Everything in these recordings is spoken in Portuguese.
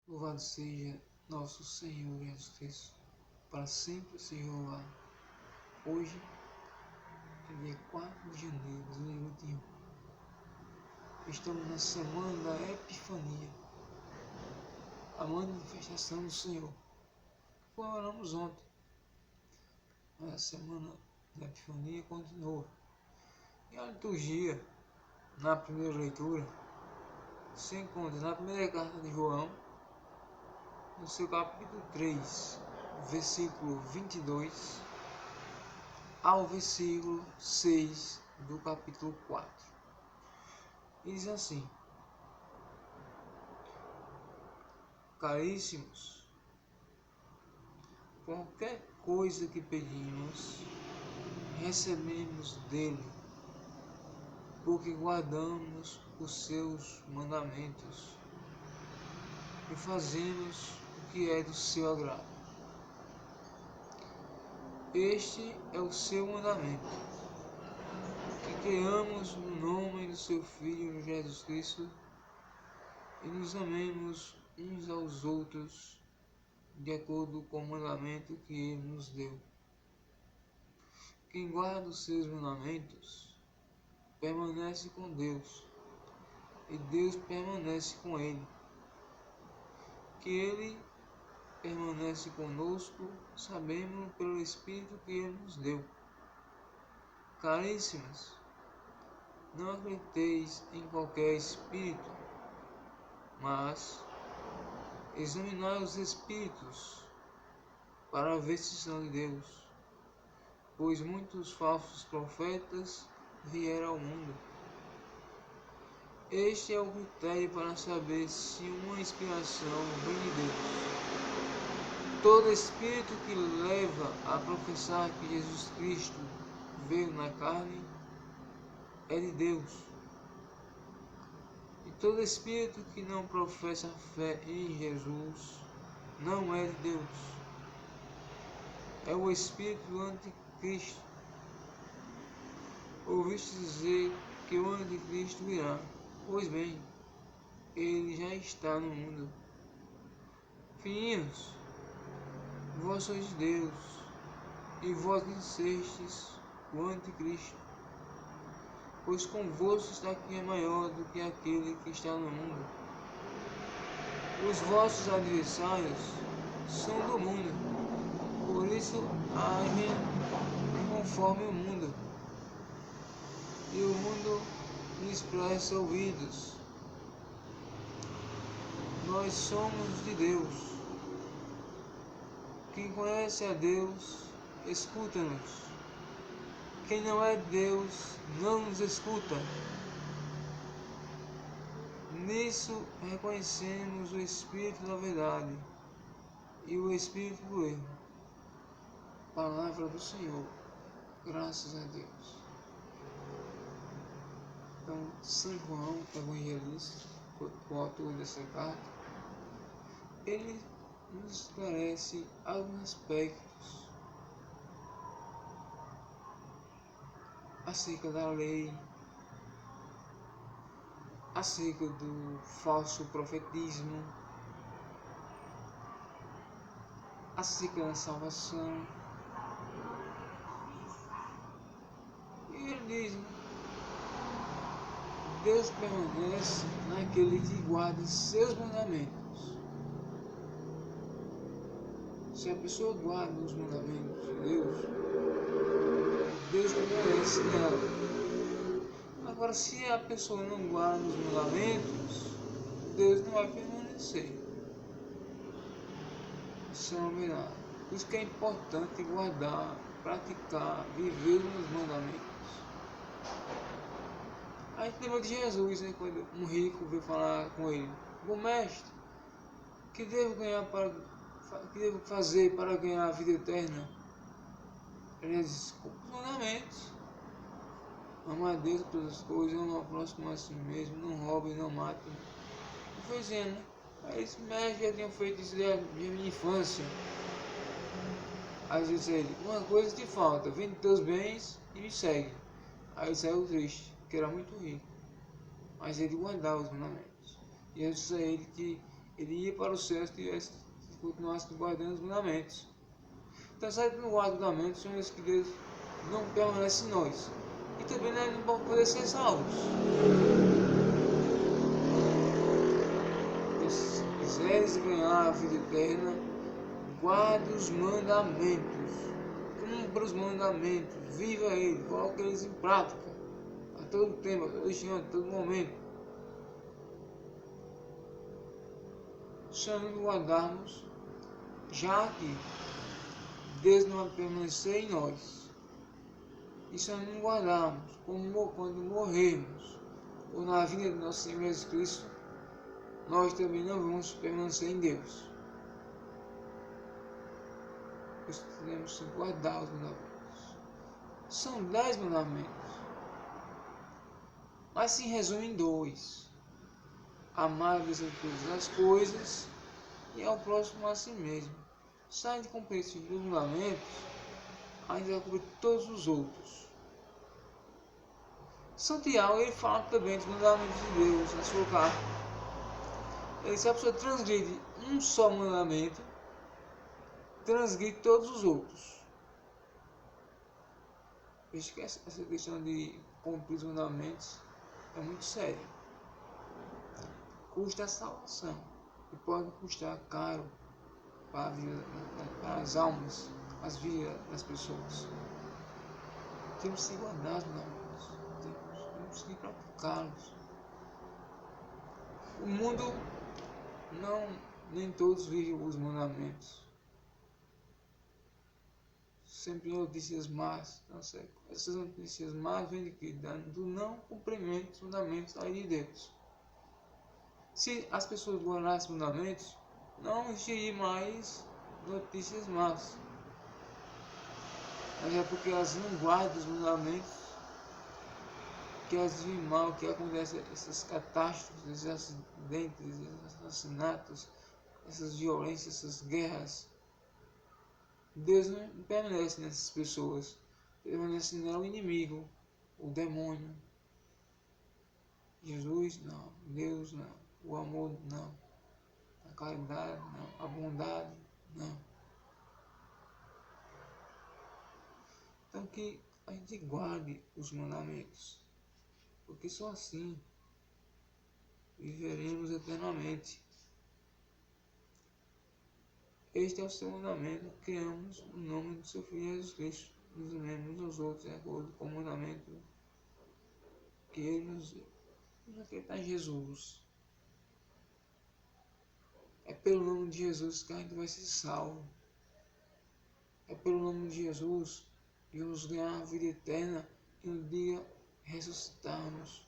Louvado seja nosso Senhor Jesus Cristo, para sempre seja louvado. Hoje é dia 4 de janeiro de 2021. Estamos na semana da Epifania, a manifestação do Senhor. Comemoramos ontem, mas a semana da Epifania continua. E a liturgia, na primeira leitura, se encontra na primeira carta de João, no seu capítulo 3, versículo 22, ao versículo 6 do capítulo 4. E diz assim: Caríssimos, qualquer coisa que pedimos, recebemos dele, porque guardamos os seus mandamentos e fazemos o que é do seu agrado. Este é o seu mandamento, que creiamos no nome do seu Filho Jesus Cristo e nos amemos uns aos outros de acordo com o mandamento que ele nos deu. Quem guarda os seus mandamentos permanece com Deus e Deus permanece com ele. Que ele permanece conosco, sabemos pelo Espírito que ele nos deu. Caríssimos, não acrediteis em qualquer espírito, mas examinai os espíritos para ver se são de Deus, pois muitos falsos profetas vieram ao mundo. Este é o critério para saber se uma inspiração vem de Deus. Todo espírito que leva a professar que Jesus Cristo veio na carne é de Deus. E todo espírito que não professa fé em Jesus não é de Deus. É o espírito do anticristo. Ouviste dizer que o anticristo virá. Pois bem, ele já está no mundo. Filhinhos, vós sois de Deus, e vós vencestes o anticristo, pois convosco está quem é maior do que aquele que está no mundo. Os vossos adversários são do mundo, por isso agem conforme o mundo, e o mundo lhes presta ouvidos. Nós somos de Deus. Quem conhece a Deus, escuta-nos. Quem não é de Deus, não nos escuta. Nisso reconhecemos o Espírito da verdade e o Espírito do erro. Palavra do Senhor. Graças a Deus. Então, São João, evangelista, o autor dessa carta, ele nos esclarece alguns aspectos acerca da lei, acerca do falso profetismo, acerca da salvação. E ele diz: Deus permanece naquele que guarda seus mandamentos. Se a pessoa guarda os mandamentos de Deus, Deus permanece nela. Agora, se a pessoa não guarda os mandamentos, Deus não vai permanecer. Isso é uma verdade. Por isso que é importante guardar, praticar, viver nos mandamentos. A gente lembra de Jesus, né? Quando um rico veio falar com ele: Bom mestre, que devo fazer para ganhar a vida eterna? Ele disse: os mandamentos. Amar a Deus por todas as coisas, amar o próximo a si mesmo, não roube, não mate. E foi dizendo, né? Aí esse mestre já tinha feito isso desde a minha infância. Aí disse ele: uma coisa te falta, vende teus bens e me segue. Aí saiu triste, que era muito rico, mas ele guardava os mandamentos. E eu disse a ele que ele ia para o céu se continuasse guardando os mandamentos. Então, se a gente não guarda os mandamentos, são esses que Deus não permanece em nós. E também nós não vamos poder ser salvos. Então, se quiseres ganhar a vida eterna, guarde os mandamentos. Cumpra os mandamentos. Viva eles. Coloque eles em prática. A todo tempo, a todo instante, a todo momento. Se nós não guardarmos, já aqui, Deus não vai permanecer em nós. E se nós não guardarmos, quando morrermos, ou na vida do nosso Senhor Jesus Cristo, nós também não vamos permanecer em Deus. Nós temos que guardar os mandamentos. São 10 mandamentos, mas se resume em 2. Amar a Deus sobre todas as coisas e ao próximo a si mesmo. Se a gente cumprir esses 2 mandamentos, a gente vai cumprir todos os outros. São Tiago, ele fala também dos mandamentos de Deus na sua carta. Ele, se a pessoa transgride um só mandamento, transgride todos os outros. Veja que essa questão de cumprir os mandamentos é muito séria. Custa a salvação e pode custar caro para a vida, para as almas, as vidas das pessoas. Temos que guardar os mandamentos, temos que praticá-los. O mundo nem todos vivem os mandamentos. Sempre notícias más, não sei. Essas notícias más vêm de quê? Do não cumprimento dos mandamentos da lei de Deus. Se as pessoas guardassem os mandamentos, não existiria mais notícias más. Mas é porque elas não guardam os mandamentos que elas vivem mal, que acontecem essas catástrofes, esses acidentes, esses assassinatos, essas violências, essas guerras. Deus não permanece nessas pessoas, permanece nela o inimigo, o demônio. Jesus não, Deus não, o amor não, a caridade não, a bondade não. Então que a gente guarde os mandamentos, porque só assim viveremos eternamente. Este é o seu mandamento, que amemos o nome do seu Filho Jesus Cristo, nos amemos uns aos outros, de acordo com o mandamento que ele nos deu. Vamos acreditar em Jesus. É pelo nome de Jesus que a gente vai ser salvo. É pelo nome de Jesus que vamos ganhar a vida eterna e um dia ressuscitarmos.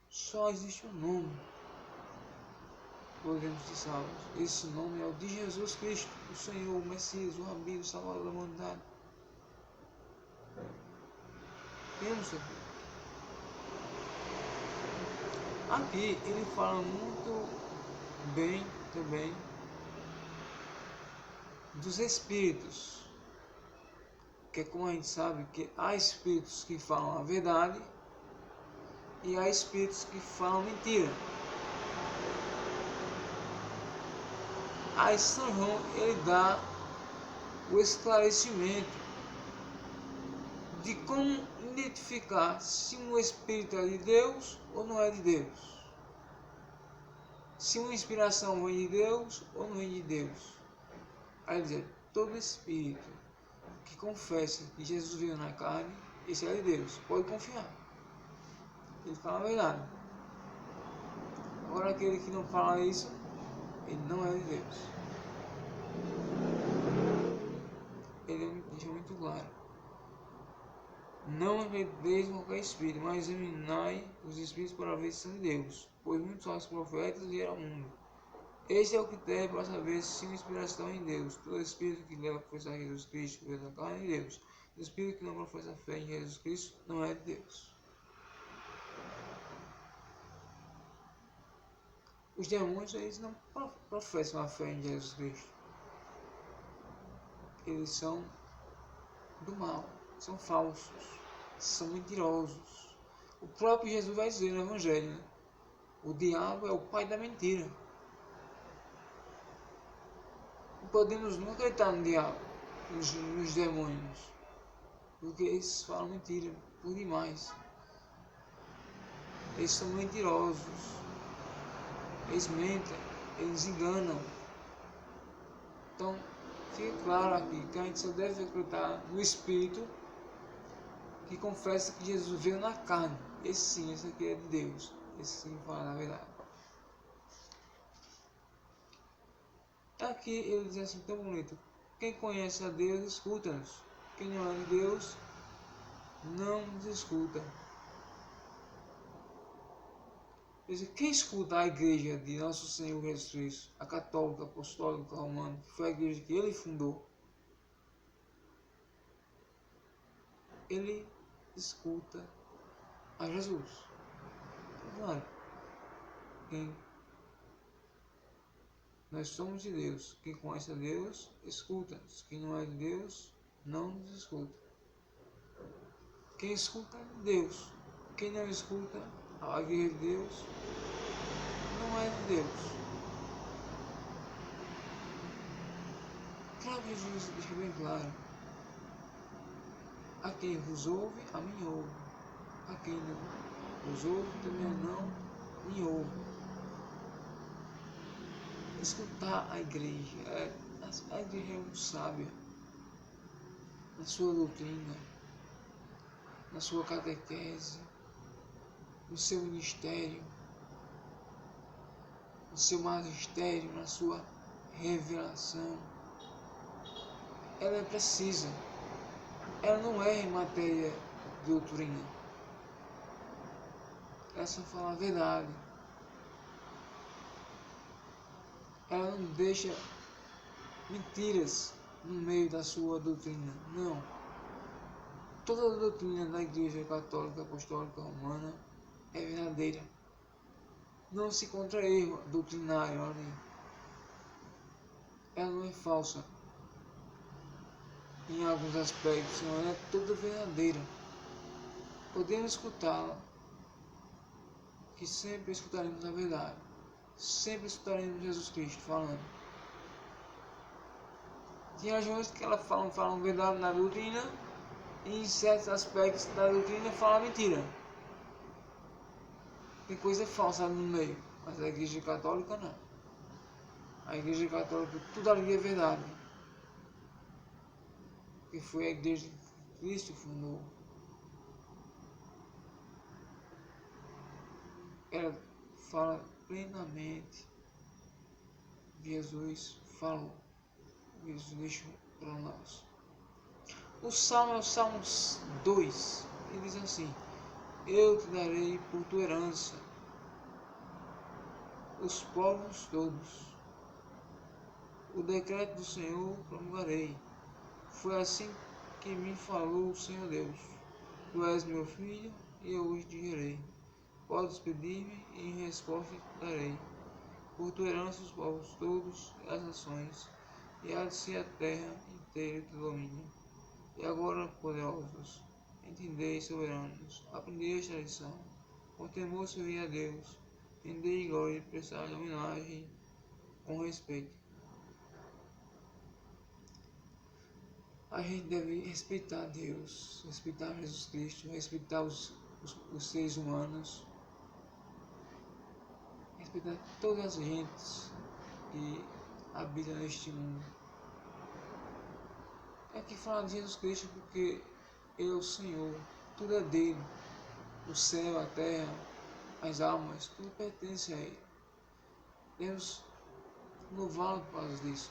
Só existe um nome que podemos ser salvos. Esse nome é o de Jesus Cristo, o Senhor, o Messias, o Rabi, o Salvador da humanidade. Temos aqui. Aqui ele fala muito bem também dos espíritos, que é como a gente sabe que há espíritos que falam a verdade e há espíritos que falam mentira. Aí São João ele dá o esclarecimento de como identificar se um espírito é de Deus ou não é de Deus. Se uma inspiração vem de Deus ou não vem de Deus. Aí dizer, todo espírito que confessa que Jesus veio na carne, esse é de Deus, pode confiar. Ele fala a verdade. Agora aquele que não fala isso, ele não é de Deus. Ele deixa muito claro. Não repredeis qualquer espírito, mas examinai os espíritos para ver se são de Deus, pois muitos falsos profetas vieram ao mundo. Este é o critério para saber se uma inspiração é em Deus. Todo espírito que leva a professar Jesus Cristo veio da carne é de Deus. O espírito que não professa fé em Jesus Cristo não é de Deus. Os demônios, eles não professam a fé em Jesus Cristo. Eles são do mal, são falsos, são mentirosos. O próprio Jesus vai dizer no Evangelho, né? O diabo é o pai da mentira. Não podemos nunca acreditar no diabo, nos demônios, porque eles falam mentira por demais. Eles são mentirosos, eles mentem, eles enganam. Então, fica claro aqui que a gente só deve acreditar no Espírito que confessa que Jesus veio na carne. Esse sim, esse aqui é de Deus. Esse sim fala a verdade. Aqui ele diz assim tão bonito: quem conhece a Deus, escuta-nos. Quem não é de Deus, não nos escuta. Quem escuta a igreja de Nosso Senhor Jesus Cristo, a católica, apostólica, romana, que foi a igreja que ele fundou, ele escuta a Jesus. Claro, nós somos de Deus. Quem conhece a Deus, escuta-nos. Quem não é de Deus, não nos escuta. Quem escuta Deus. Quem não escuta a igreja de Deus, não é de Deus. Claro que Jesus deixa bem claro: a quem vos ouve, a mim ouve. A quem não vos ouve, também não me ouve. Escutar a igreja. A igreja é muito sábia na sua doutrina, na sua catequese, no seu ministério, no seu magistério, na sua revelação. Ela é precisa. Ela não erra em matéria de doutrina. Ela só fala a verdade. Ela não deixa mentiras no meio da sua doutrina. Não. Toda a doutrina da Igreja Católica Apostólica Romana é verdadeira. Não se encontra erro doutrinário ali. Ela não é falsa em alguns aspectos, senão ela é toda verdadeira. Podemos escutá-la, que sempre escutaremos a verdade. Sempre escutaremos Jesus Cristo falando. Tem regiões que ela falam verdade na doutrina, e em certos aspectos da doutrina falam mentira. Tem coisa falsa no meio, mas a Igreja Católica não. A Igreja Católica, tudo ali é verdade. Que foi a Igreja que Cristo fundou. Ela fala plenamente. Jesus falou. Jesus deixou para nós. O Salmo é o Salmo 2. Ele diz assim: eu te darei por tua herança os povos todos. O decreto do Senhor promulgarei. Foi assim que me falou o Senhor Deus. Tu és meu filho, e eu hoje te gerei. Podes pedir-me, e em resposta te darei. Por tua herança os povos todos e as nações, e há de ser a terra inteira teu domínio. E agora, poderosos, entendei, soberanos, aprendei esta lição. Com temor servi a Deus, rendei glória e prestar-lhe homenagem com respeito. A gente deve respeitar Deus, respeitar Jesus Cristo, respeitar os seres humanos, respeitar todas as gentes que habitam neste mundo. Aqui fala de Jesus Cristo porque Ele é o Senhor, tudo é dele, o céu, a terra, as almas, tudo pertence a Ele. Devemos louvá-lo por causa disso.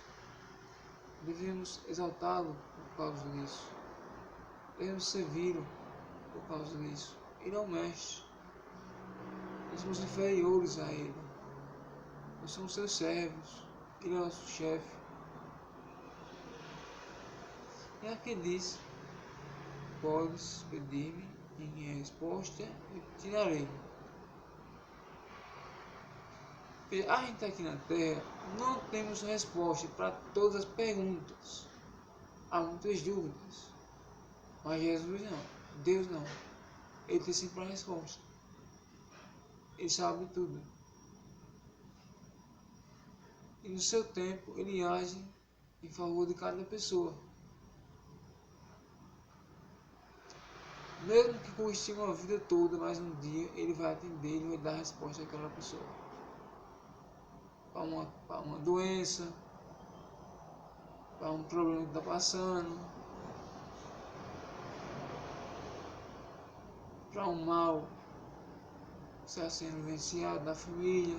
Devemos exaltá-lo por causa disso. Devemos servi-lo por causa disso. Ele é o mestre. Nós somos inferiores a Ele. Nós somos seus servos. Ele é o nosso chefe. E aqui diz: podes pedir-me, e em resposta eu te darei. A gente aqui na Terra não temos resposta para todas as perguntas. Há muitas dúvidas. Mas Jesus não. Deus não. Ele tem sempre a resposta. Ele sabe tudo. e no seu tempo ele age em favor de cada pessoa. Mesmo que custe uma vida toda, mas um dia ele vai atender, ele vai dar resposta àquela pessoa. Para uma doença, para um problema que está passando, para um mal que está sendo vivenciado na família.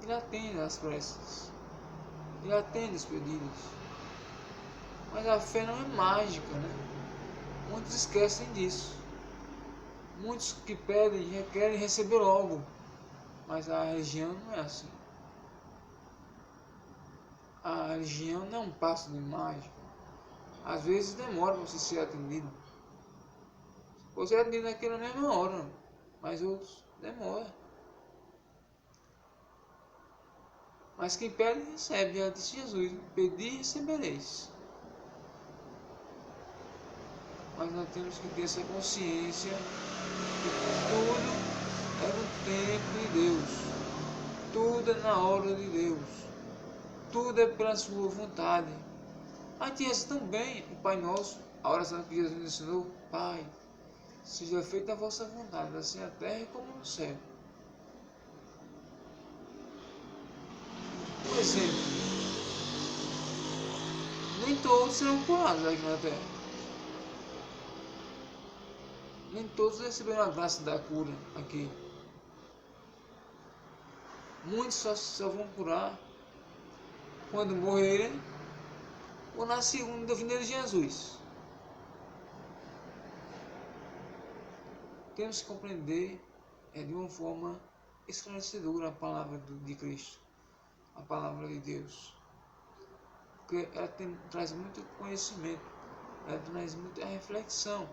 Ele atende às preces, ele atende os pedidos. Mas a fé não é mágica, né? Muitos esquecem disso. Muitos que pedem já querem receber logo, mas a religião não é assim. A religião não é um passo de mágica. Às vezes demora para você ser atendido. Você é atendido naquela mesma hora, mas outros demoram. Mas quem pede recebe, já disse Jesus: pedi e recebereis. Mas nós temos que ter essa consciência de que tudo é no tempo de Deus, tudo é na hora de Deus, tudo é pela sua vontade. A gente reza também o Pai Nosso, a oração que Jesus nos ensinou: Pai, seja feita a vossa vontade, assim na terra como no céu. Por exemplo, nem todos serão curados aqui na terra. Nem todos receberam a graça da cura aqui. Muitos só vão curar quando morrerem ou na segunda vinda de Jesus. Temos que compreender de uma forma esclarecedora a palavra de Cristo, a palavra de Deus. Porque ela traz muito conhecimento, ela traz muita reflexão.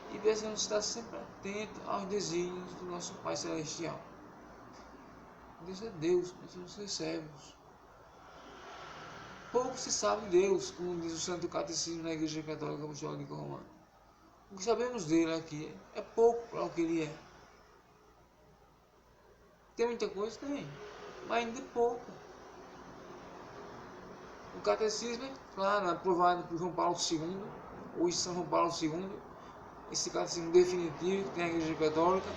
E precisamos estar sempre atentos aos desígnios do nosso Pai Celestial. Deus é Deus, nós somos seus servos. Pouco se sabe de Deus, como diz o Santo Catecismo na Igreja Católica Apostólica Romana. O que sabemos dele aqui é pouco para o que ele é. Tem muita coisa? Tem, mas ainda é pouco. O Catecismo é claro, aprovado por João Paulo II, hoje São João Paulo II, esse catecismo definitivo que tem a Igreja Católica,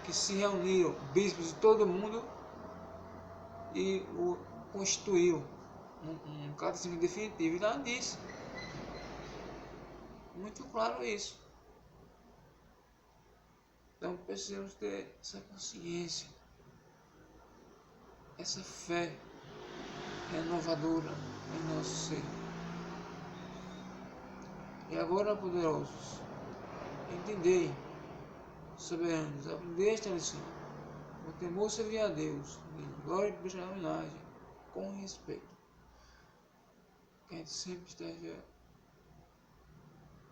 que se reuniram bispos de todo mundo e o constituiu um catecismo definitivo. E lá diz muito claro isso. Então precisamos ter essa consciência, essa fé renovadora em nosso ser. E agora, poderosos, entendei, soberanos, aprendei esta lição. O temor servir a Deus, de glória e prestar homenagem, com respeito. Que a gente sempre esteja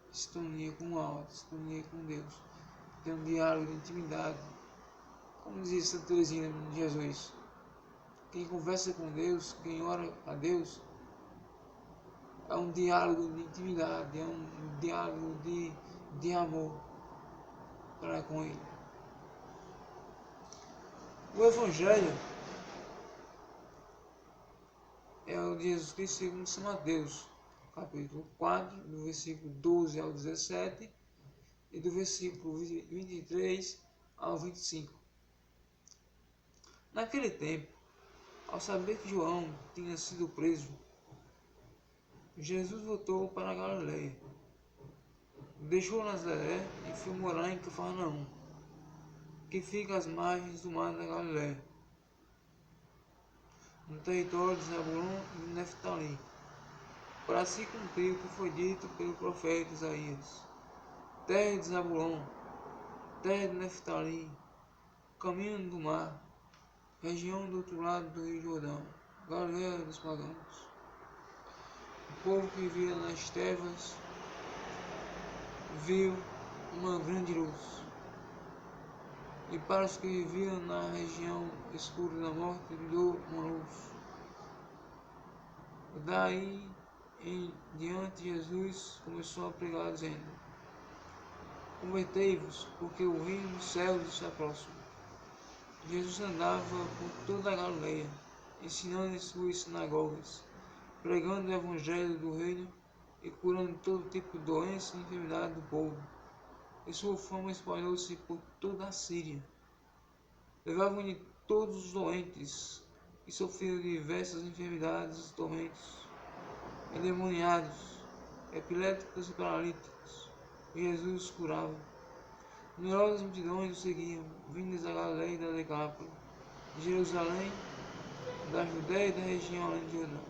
em sintonia com o alto, sintonia com Deus. Ter um diálogo de intimidade. Como dizia Santa Teresinha de Jesus: quem conversa com Deus, quem ora a Deus, é um diálogo de intimidade, é um diálogo de amor para com Ele. O Evangelho é o de Jesus Cristo segundo São Mateus, capítulo 4, do versículo 12 ao 17 e do versículo 23 ao 25. Naquele tempo, ao saber que João tinha sido preso, Jesus voltou para a Galileia. Deixou Nazaré e foi morar em Cafarnaum, que fica às margens do mar da Galileia, no território de Zabulon e de Neftali, para se cumprir o que foi dito pelo profeta Isaías: terra de Zabulon, terra de Neftali, caminho do mar, região do outro lado do Rio Jordão, Galileia dos pagãos. O povo que vivia nas trevas viu uma grande luz, e para os que viviam na região escura da morte brilhou uma luz. Daí em diante Jesus começou a pregar, dizendo: convertei-vos, porque o reino dos céus está próximo. Jesus andava por toda a Galileia, ensinando em suas sinagogas, pregando o evangelho do reino e curando todo tipo de doença e enfermidade do povo. E sua fama espalhou-se por toda a Síria. Levavam-lhe todos os doentes que sofriam de diversas enfermidades e tormentos, endemoniados, epiléticos e paralíticos, e Jesus os curava. Numerosas multidões o seguiam, vindas da Galileia e da Decápolis, de Jerusalém, da Judéia e da região além do Jordão.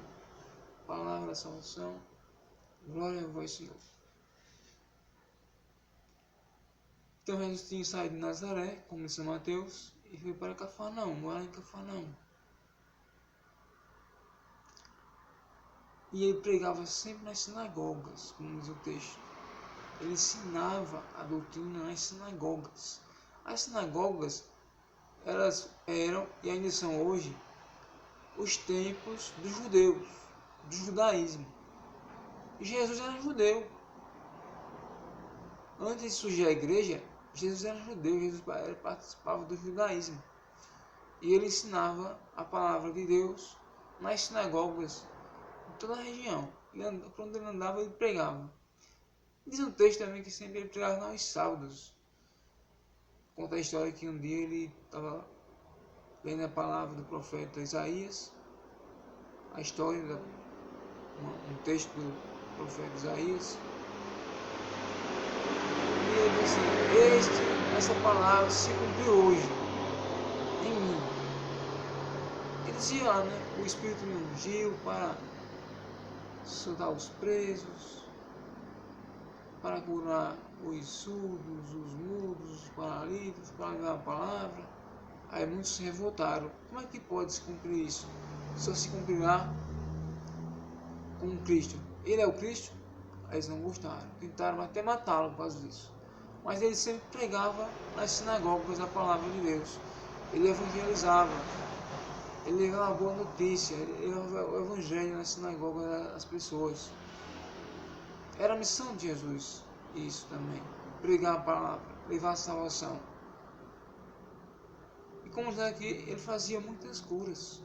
Palavra da salvação, glória a vós, Senhor. Então Jesus tinha saído de Nazaré, como diz São Mateus, e foi para Cafarnaum, morar em Cafarnaum. E ele pregava sempre nas sinagogas, como diz o texto. Ele ensinava a doutrina nas sinagogas. As sinagogas, elas eram, e ainda são hoje, os templos dos judeus, do judaísmo. E Jesus era judeu. Antes de surgir a igreja, Jesus era judeu, Jesus participava do judaísmo. E ele ensinava a palavra de Deus nas sinagogas de toda a região. Por onde ele andava, ele pregava. Diz um texto também que sempre ele pregava aos sábados. Conta a história que um dia ele estava lendo a palavra do profeta Isaías, a história, um texto do profeta Isaías. E ele disse assim, essa palavra se cumpriu hoje, em mim. Ele dizia lá, né? O Espírito me ungiu para soltar os presos, para curar os surdos, os mudos, os paralíticos, para levar a palavra. Aí muitos se revoltaram. Como é que pode se cumprir isso? Só se cumprirá com Cristo. Ele é o Cristo? Aí eles não gostaram. Tentaram até matá-lo por causa disso. Mas ele sempre pregava nas sinagogas a palavra de Deus. Ele evangelizava. Ele levava a boa notícia. Ele levava o evangelho nas sinagogas das pessoas. Era a missão de Jesus, isso também. Pregar a palavra, levar a salvação. E como está aqui, ele fazia muitas curas.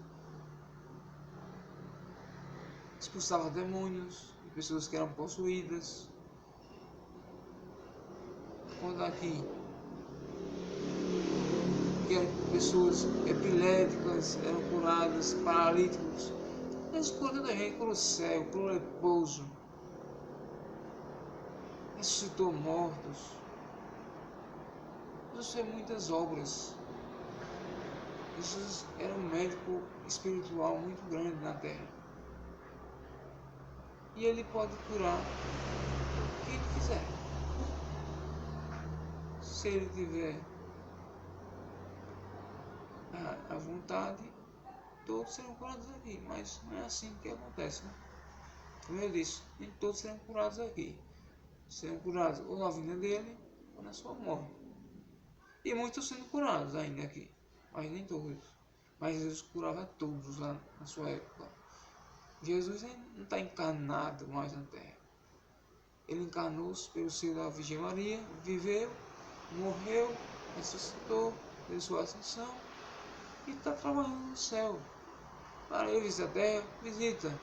Expulsava demônios de pessoas que eram possuídas. Quando aqui que pessoas epiléticas eram curadas, paralíticos. Eles curam da gente, curou o cego, curou o leproso. Ressuscitou mortos. Jesus fez muitas obras. Jesus era um médico espiritual muito grande na terra. E ele pode curar quem ele quiser. Se ele tiver a vontade, todos serão curados aqui. Mas não é assim que acontece, né? Como eu disse, nem todos serão curados aqui. Serão curados ou na vinda dele ou na sua morte. E muitos sendo curados ainda aqui, mas nem todos. Mas Jesus curava todos lá na sua época. Jesus não está encarnado mais na terra. Ele encarnou-se pelo seio da Virgem Maria, viveu, morreu, ressuscitou, deu sua ascensão e está trabalhando no céu. Para ele visitar a terra, visita.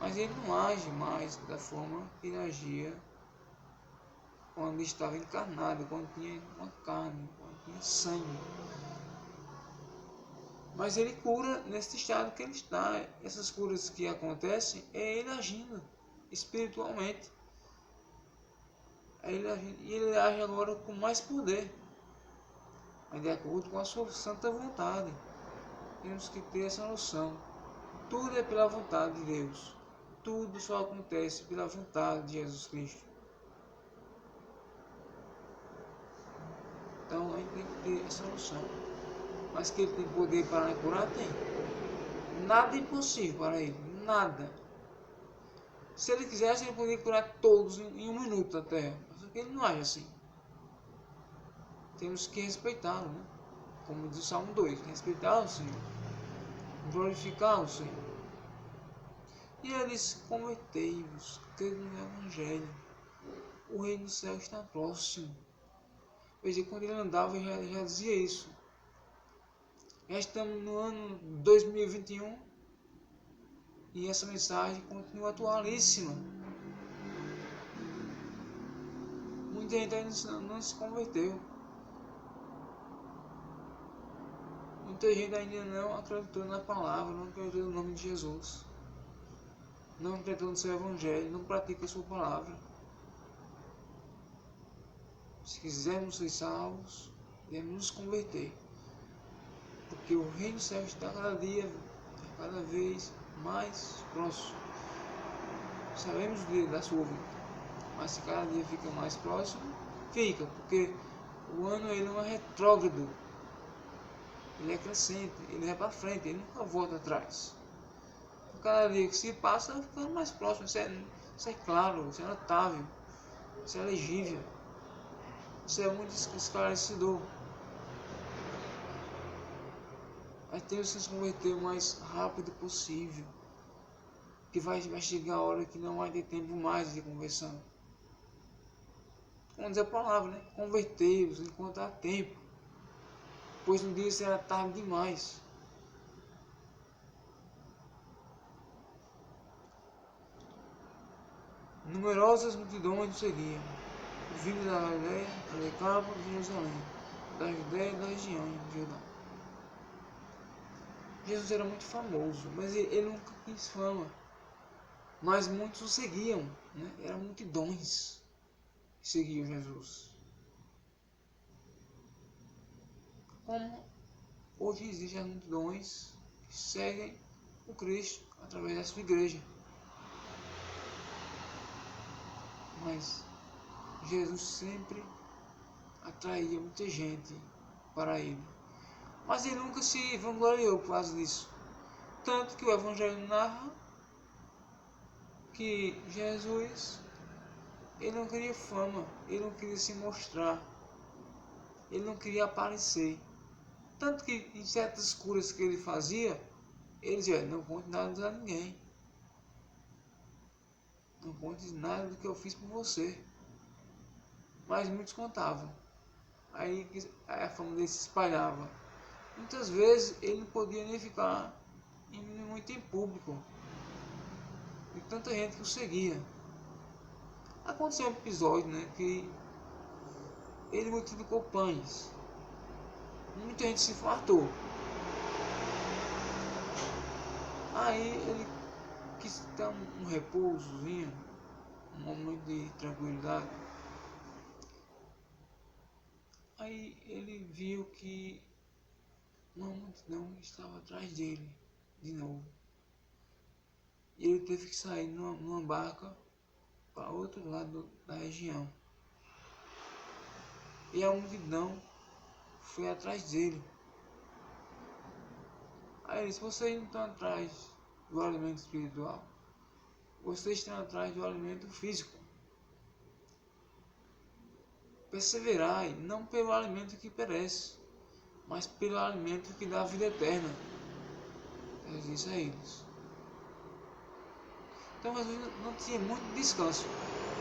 Mas ele não age mais da forma que ele agia quando estava encarnado, quando tinha uma carne, quando tinha sangue. Mas ele cura nesse estado que ele está. Essas curas que acontecem é ele agindo espiritualmente. É ele agindo, e ele age agora com mais poder, mas de acordo com a sua santa vontade. Temos que ter essa noção. Tudo é pela vontade de Deus. Tudo só acontece pela vontade de Jesus Cristo. Então a gente tem que ter essa noção. Mas que ele tem poder para curar, tem. Nada é impossível para ele. Nada. Se ele quisesse, ele poderia curar todos em um minuto na terra. Só que ele não age assim. Temos que respeitá-lo, né? Como diz o Salmo 2. Respeitar o Senhor. Glorificar o Senhor. E ele disse, convertei-vos, crede no Evangelho. O reino do céu está próximo. Veja, quando ele andava, ele já dizia isso. Já estamos no ano 2021 e essa mensagem continua atualíssima. Muita gente ainda não se converteu. Muita gente ainda não acreditou na palavra, não acreditou no nome de Jesus. Não acreditou no seu evangelho, não pratica a sua palavra. Se quisermos ser salvos, devemos nos converter. Porque o reino do céu está cada vez mais próximo. Sabemos da sua vida, mas se cada dia fica mais próximo, fica, porque o ano ele não é retrógrado, ele é crescente, ele vai para frente, ele nunca volta atrás. Cada dia que se passa, vai ficando mais próximo. Isso é claro, isso é notável, isso é legível, isso é muito esclarecedor. Mas temos que se converter o mais rápido possível, que vai chegar a hora que não vai ter tempo mais de conversão. Vamos dizer a palavra, né? Convertei-vos enquanto há tempo, pois no dia será tarde demais. Numerosas multidões o seguiam, vindo da Galiléia, da Decápolis, de Jerusalém, da Judéia e da região de Judá. Jesus era muito famoso, mas ele nunca quis fama. Mas muitos o seguiam, né? Eram multidões que seguiam Jesus. Como hoje existem as multidões que seguem o Cristo através da sua igreja. Mas Jesus sempre atraía muita gente para ele. Mas ele nunca se vangloriou por causa disso. Tanto que o Evangelho narra que Jesus, ele não queria fama, ele não queria se mostrar, ele não queria aparecer. Tanto que em certas curas que ele fazia, ele dizia: não conte nada a ninguém. Não conte nada do que eu fiz por você. Mas muitos contavam. Aí a fama dele se espalhava. Muitas vezes ele não podia nem ficar muito em público, de tanta gente que o seguia. Aconteceu um episódio, né, que ele multiplicou pães. Muita gente se fartou. Aí ele quis dar um repousozinho, um momento de tranquilidade. Aí ele viu que uma multidão estava atrás dele, de novo. E ele teve que sair numa barca para outro lado da região. E a multidão foi atrás dele. Aí ele disse: vocês não estão atrás do alimento espiritual, vocês estão atrás do alimento físico. Perseverai, não pelo alimento que perece, mas pelo alimento que dá a vida eterna. Ele disse a eles. Então Jesus não tinha muito descanso.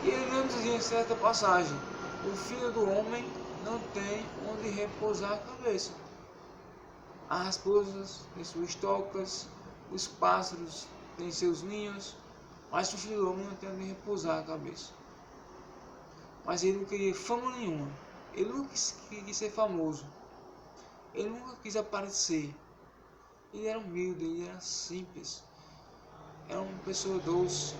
E ele mesmo dizia em certa passagem: o filho do homem não tem onde repousar a cabeça. As raposas têm suas tocas, os pássaros têm seus ninhos, mas o filho do homem não tem onde repousar a cabeça. Mas ele não queria fama nenhuma. Ele nunca quis ser famoso. Ele nunca quis aparecer. Ele era humilde, ele era simples. Era uma pessoa doce.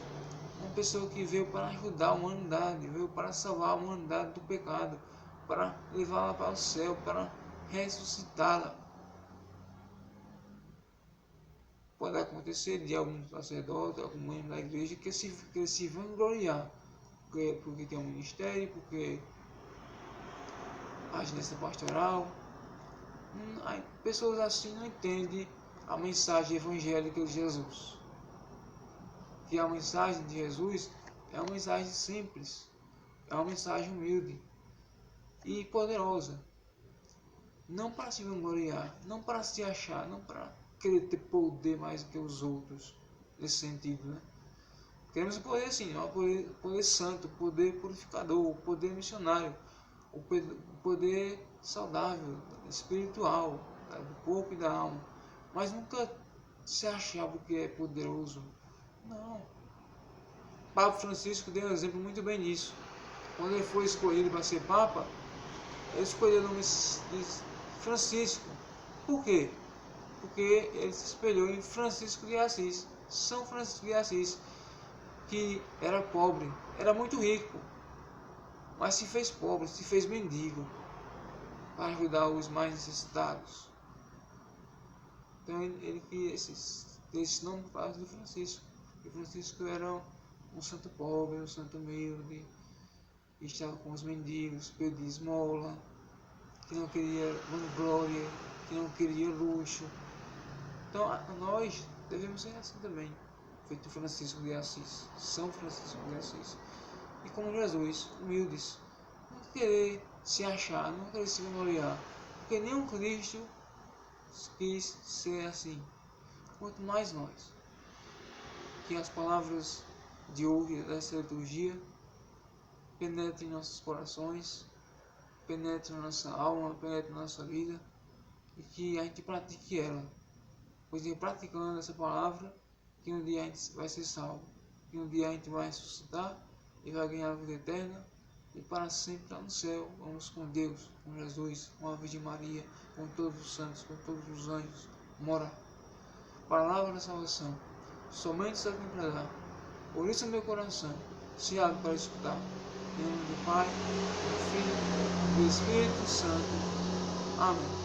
Uma pessoa que veio para ajudar a humanidade, veio para salvar a humanidade do pecado, para levá-la para o céu, para ressuscitá-la. Pode acontecer de algum sacerdote, algum membro da igreja que se vangloriar, porque tem um ministério, porque age nessa pastoral. Pessoas assim não entendem a mensagem evangélica de Jesus. Que a mensagem de Jesus é uma mensagem simples, é uma mensagem humilde e poderosa. Não para se vangloriar, não para se achar, não para querer ter poder mais do que os outros, nesse sentido, né? Queremos o poder sim, o poder santo, o poder purificador, o poder missionário, o poder saudável, espiritual, do corpo e da alma, mas nunca se achava que é poderoso. Não. Papa Francisco deu um exemplo muito bem disso. Quando ele foi escolhido para ser Papa, ele escolheu o nome de Francisco. Por quê? Porque ele se espelhou em Francisco de Assis, São Francisco de Assis, que era pobre, era muito rico, mas se fez pobre, se fez mendigo, para ajudar os mais necessitados. Então ele quis esse nome por causa de Francisco. E Francisco era um santo pobre, um santo humilde, que estava com os mendigos, pedia esmola, que não queria vanglória, que não queria luxo. Então nós devemos ser assim também, feito Francisco de Assis, São Francisco de Assis. E como Jesus, humildes, não querer se achar, não querer se vangloriar, porque nenhum Cristo quis ser assim, quanto mais nós. Que as palavras de hoje dessa liturgia penetrem em nossos corações, penetrem na nossa alma, penetrem na nossa vida, e que a gente pratique ela, pois é praticando essa palavra que um dia a gente vai ser salvo, que um dia a gente vai ressuscitar e vai ganhar a vida eterna, e para sempre lá no céu, vamos com Deus, com Jesus, com a Virgem Maria, com todos os santos, com todos os anjos, morar. Palavra da salvação, somente isso é que me dá. Por isso meu coração se abre para escutar. Em nome do Pai, do Filho e do Espírito Santo. Amém.